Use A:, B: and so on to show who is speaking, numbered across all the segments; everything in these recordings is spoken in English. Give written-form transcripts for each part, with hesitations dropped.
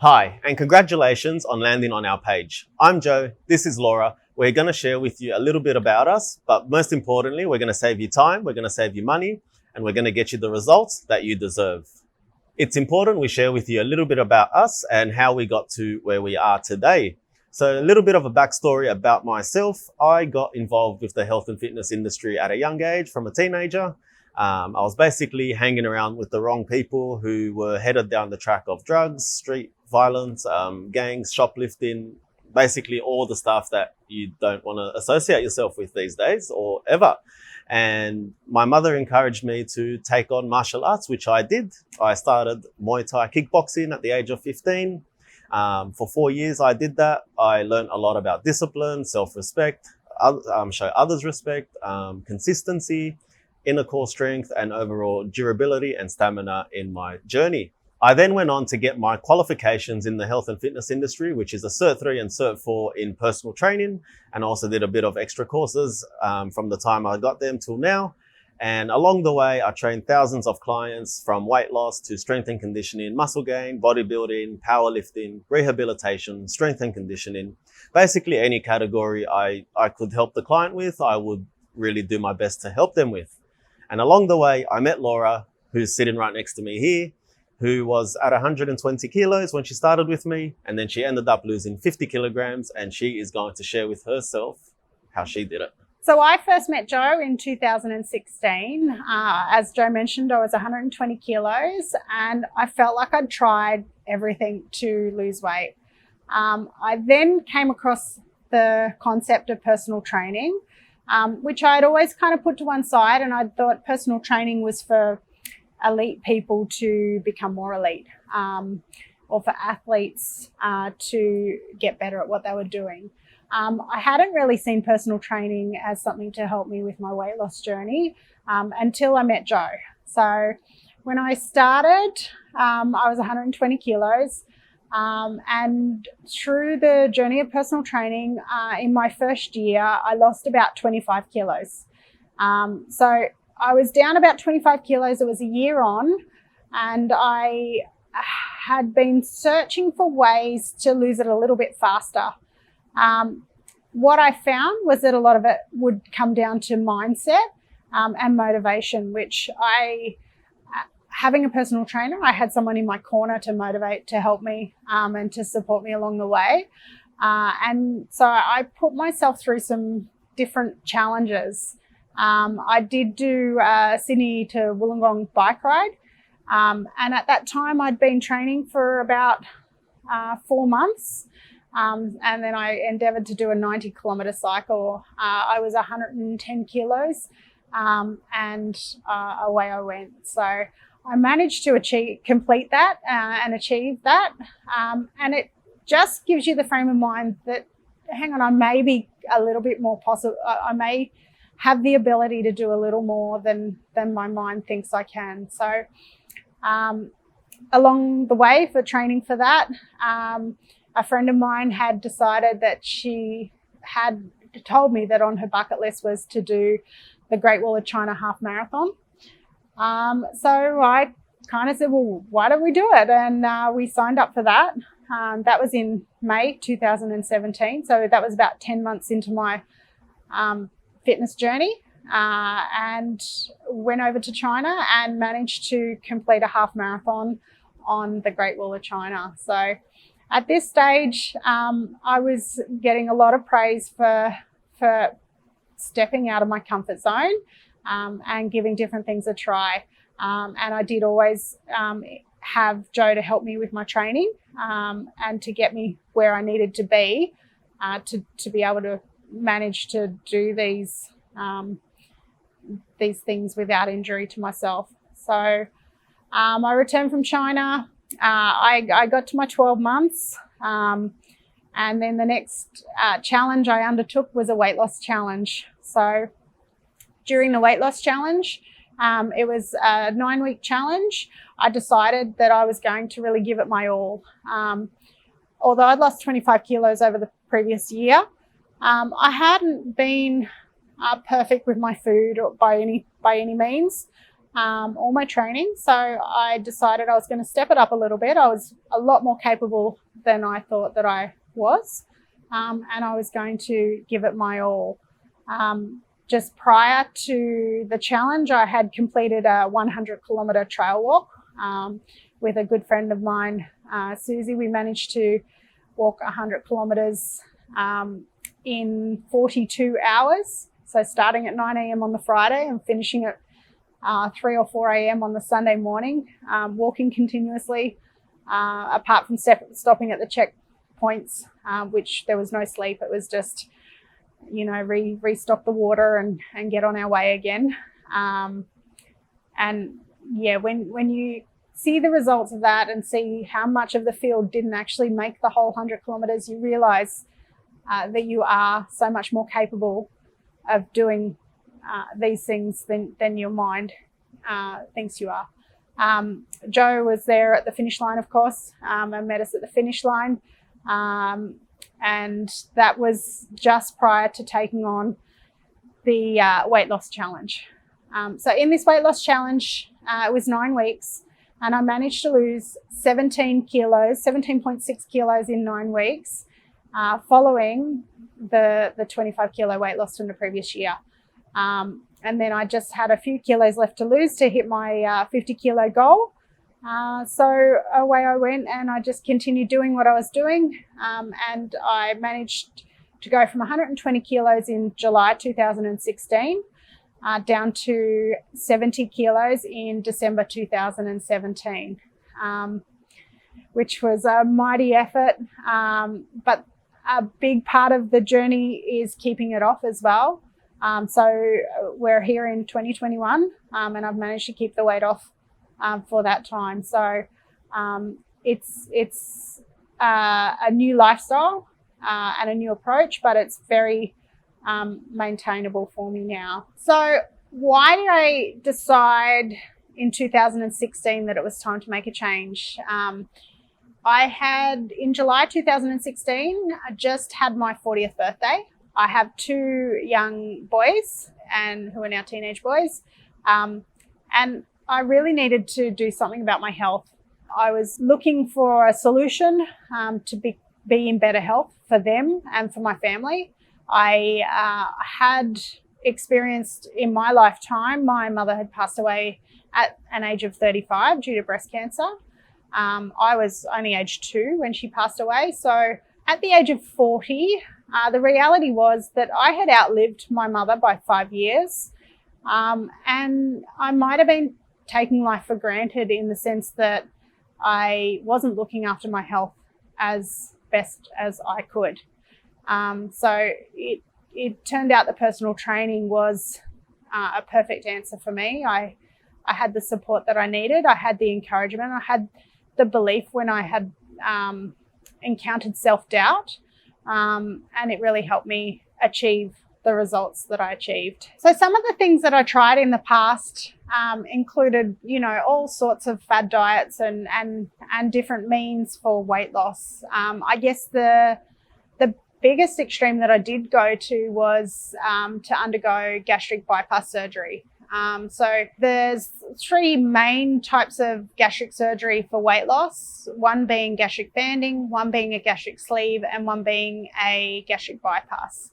A: Hi, and congratulations on landing on our page. I'm Joe, this is Laura. We're going to share with you a little bit about us, but most importantly, we're going to save you time, we're going to save you money, and we're going to get you the results that you deserve. It's important we share with you a little bit about us and how we got to where we are today. So a little bit of a backstory about myself. I got involved with the health and fitness industry at a young age from a teenager. I was basically hanging around with the wrong people who were headed down the track of drugs, street violence, gangs, shoplifting, basically all the stuff that you don't want to associate yourself with these days or ever. And my mother encouraged me to take on martial arts, which I did. I started Muay Thai kickboxing at the age of 15. For 4 years, I did that. I learned a lot about discipline, self-respect, show others respect, consistency, inner core strength, and overall durability and stamina in my journey. I then went on to get my qualifications in the health and fitness industry, which is a Cert 3 and Cert 4 in personal training, and also did a bit of extra courses from the time I got them till now. And along the way, I trained thousands of clients from weight loss to strength and conditioning, muscle gain, bodybuilding, powerlifting, rehabilitation, strength and conditioning. Basically, any category I could help the client with, I would really do my best to help them with. And along the way, I met Lorah, who's sitting right next to me here, who was at 120 kilos when she started with me. And then she ended up losing 50 kilograms, and she is going to share with herself how she did it.
B: So I first met Joe in 2016. As Joe mentioned, I was 120 kilos and I felt like I'd tried everything to lose weight. I then came across the concept of personal training, which I'd always kind of put to one side, and I thought personal training was for elite people to become more elite, or for athletes to get better at what they were doing. I hadn't really seen personal training as something to help me with my weight loss journey until I met Joe. So when I started, I was 120 kilos. And through the journey of personal training, in my first year, I lost about 25 kilos. So I was down about 25 kilos. It was a year on, and I had been searching for ways to lose it a little bit faster. What I found was that a lot of it would come down to mindset and motivation, which having a personal trainer, I had someone in my corner to motivate, to help me and to support me along the way. And so I put myself through some different challenges. I did do a Sydney to Wollongong bike ride. And at that time, I'd been training for about 4 months. And then I endeavoured to do a 90-kilometre cycle. I was 110 kilos and away I went. So I managed to complete that and achieve that. And it just gives you the frame of mind that, hang on, I may be a little bit more possible. I may have the ability to do a little more than my mind thinks I can. So along the way for training for that, a friend of mine had decided that she had told me that on her bucket list was to do the Great Wall of China half marathon. So I kind of said, well, why don't we do it? And we signed up for that. That was in May 2017. So that was about 10 months into my fitness journey, and went over to China and managed to complete a half marathon on the Great Wall of China. So at this stage, I was getting a lot of praise for stepping out of my comfort zone and giving different things a try. And I did always have Joe to help me with my training and to get me where I needed to be to be able to manage to do these things without injury to myself. So I returned from China. I got to my 12 months, and then the next challenge I undertook was a weight loss challenge. So during the weight loss challenge, it was a 9-week challenge. I decided that I was going to really give it my all. Although I'd lost 25 kilos over the previous year, I hadn't been perfect with my food or by any means. all my training. So I decided I was going to step it up a little bit. I was a lot more capable than I thought that I was, and I was going to give it my all. Just prior to the challenge, I had completed a 100-kilometre trail walk with a good friend of mine, Susie. We managed to walk 100 kilometres in 42 hours. So starting at 9 a.m. on the Friday and finishing at 3 or 4 a.m. on the Sunday morning, walking continuously, apart from stopping at the checkpoints, which there was no sleep. It was just, restock the water and get on our way again. And yeah, when you see the results of that and see how much of the field didn't actually make the whole 100 kilometres, you realise that you are so much more capable of doing these things than your mind thinks you are. Joe was there at the finish line, of course, and met us at the finish line. And that was just prior to taking on the weight loss challenge. So in this weight loss challenge, it was 9 weeks, and I managed to lose 17.6 kilos in 9 weeks, following the 25 kilo weight loss from the previous year. And then I just had a few kilos left to lose to hit my 50 kilo goal. So away I went, and I just continued doing what I was doing. And I managed to go from 120 kilos in July 2016 down to 70 kilos in December 2017, which was a mighty effort. But a big part of the journey is keeping it off as well. So we're here in 2021, and I've managed to keep the weight off for that time. So it's a new lifestyle and a new approach, but it's very maintainable for me now. So why did I decide in 2016 that it was time to make a change? I had, in July 2016, I just had my 40th birthday. I have 2 young boys and who are now teenage boys. And I really needed to do something about my health. I was looking for a solution to be in better health for them and for my family. I had experienced in my lifetime, my mother had passed away at an age of 35 due to breast cancer. I was only age 2 when she passed away. So at the age of 40, the reality was that I had outlived my mother by 5 years. And I might have been taking life for granted in the sense that I wasn't looking after my health as best as I could. So it turned out that personal training was a perfect answer for me. I had the support that I needed. I had the encouragement. I had the belief when I had encountered self-doubt, and it really helped me achieve the results that I achieved. So some of the things that I tried in the past included, all sorts of fad diets and different means for weight loss. I guess the biggest extreme that I did go to was to undergo gastric bypass surgery. So there's 3 main types of gastric surgery for weight loss, one being gastric banding, one being a gastric sleeve, and one being a gastric bypass.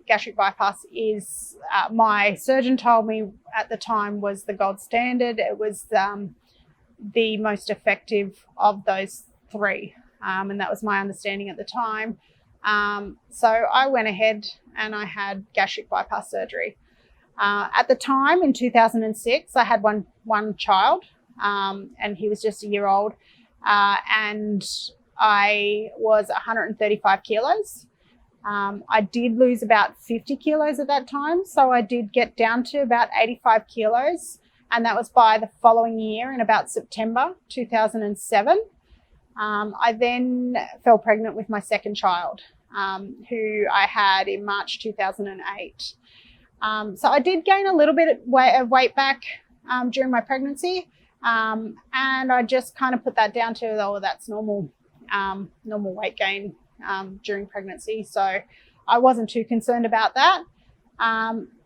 B: Gastric bypass is, my surgeon told me at the time, was the gold standard. It was the most effective of those 3, and that was my understanding at the time. So I went ahead and I had gastric bypass surgery. At the time, in 2006, I had one child, and he was just a year old, and I was 135 kilos. I did lose about 50 kilos at that time, so I did get down to about 85 kilos, and that was by the following year in about September 2007. I then fell pregnant with my second child, who I had in March 2008. So I did gain a little bit of weight back during my pregnancy, and I just kind of put that down to, that's normal weight gain during pregnancy. So I wasn't too concerned about that.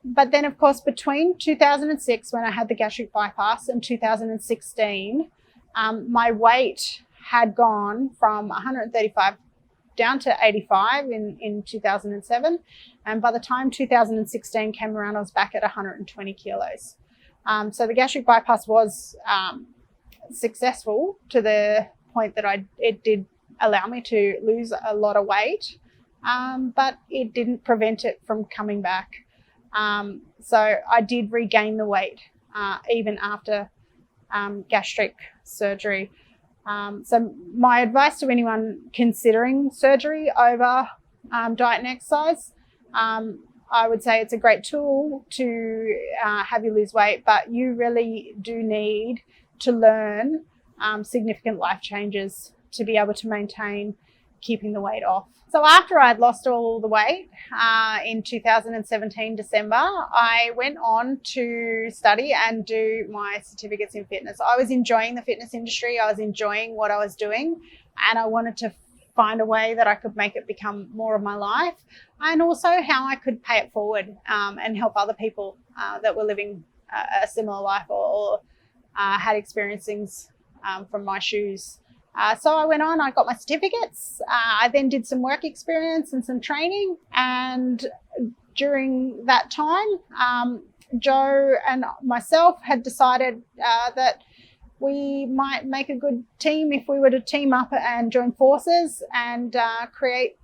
B: But then, of course, between 2006, when I had the gastric bypass, and 2016, my weight had gone from 135 down to 85 in 2007. And by the time 2016 came around, I was back at 120 kilos. So the gastric bypass was successful to the point that it did allow me to lose a lot of weight, but it didn't prevent it from coming back. So I did regain the weight even after gastric surgery. So my advice to anyone considering surgery over diet and exercise, I would say it's a great tool to have you lose weight, but you really do need to learn significant life changes to be able to maintain keeping the weight off. So after I'd lost all the weight in 2017 December, I went on to study and do my certificates in fitness. I was enjoying the fitness industry. I was enjoying what I was doing, and I wanted to find a way that I could make it become more of my life, and also how I could pay it forward and help other people that were living a similar life or had experienced things from my shoes. So I went on, I got my certificates. I then did some work experience and some training. And during that time, Joe and myself had decided that we might make a good team if we were to team up and join forces and create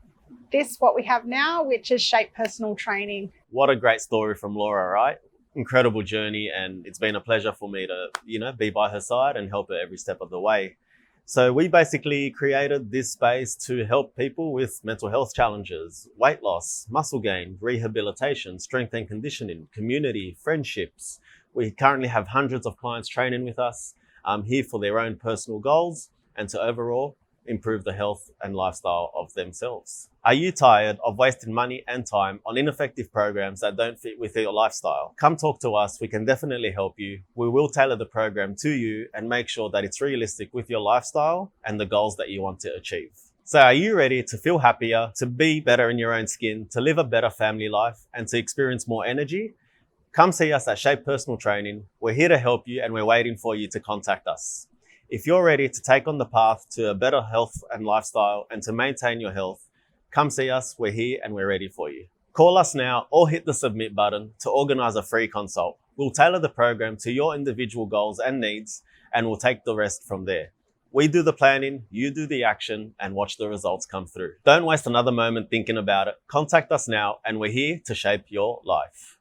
B: what we have now, which is Shape Personal Training.
A: What a great story from Lorah, right? Incredible journey, and it's been a pleasure for me to, be by her side and help her every step of the way. So we basically created this space to help people with mental health challenges, weight loss, muscle gain, rehabilitation, strength and conditioning, community, friendships. We currently have hundreds of clients training with us here for their own personal goals and to overall improve the health and lifestyle of themselves. Are you tired of wasting money and time on ineffective programs that don't fit with your lifestyle? Come talk to us. We can definitely help you. We will tailor the program to you and make sure that it's realistic with your lifestyle and the goals that you want to achieve. So are you ready to feel happier, to be better in your own skin, to live a better family life, and to experience more energy? Come see us at Shape Personal Training. We're here to help you, and we're waiting for you to contact us. If you're ready to take on the path to a better health and lifestyle and to maintain your health, come see us. We're here and we're ready for you. Call us now or hit the submit button to organize a free consult. We'll tailor the program to your individual goals and needs, and we'll take the rest from there. We do the planning, you do the action, and watch the results come through. Don't waste another moment thinking about it. Contact us now, and we're here to shape your life.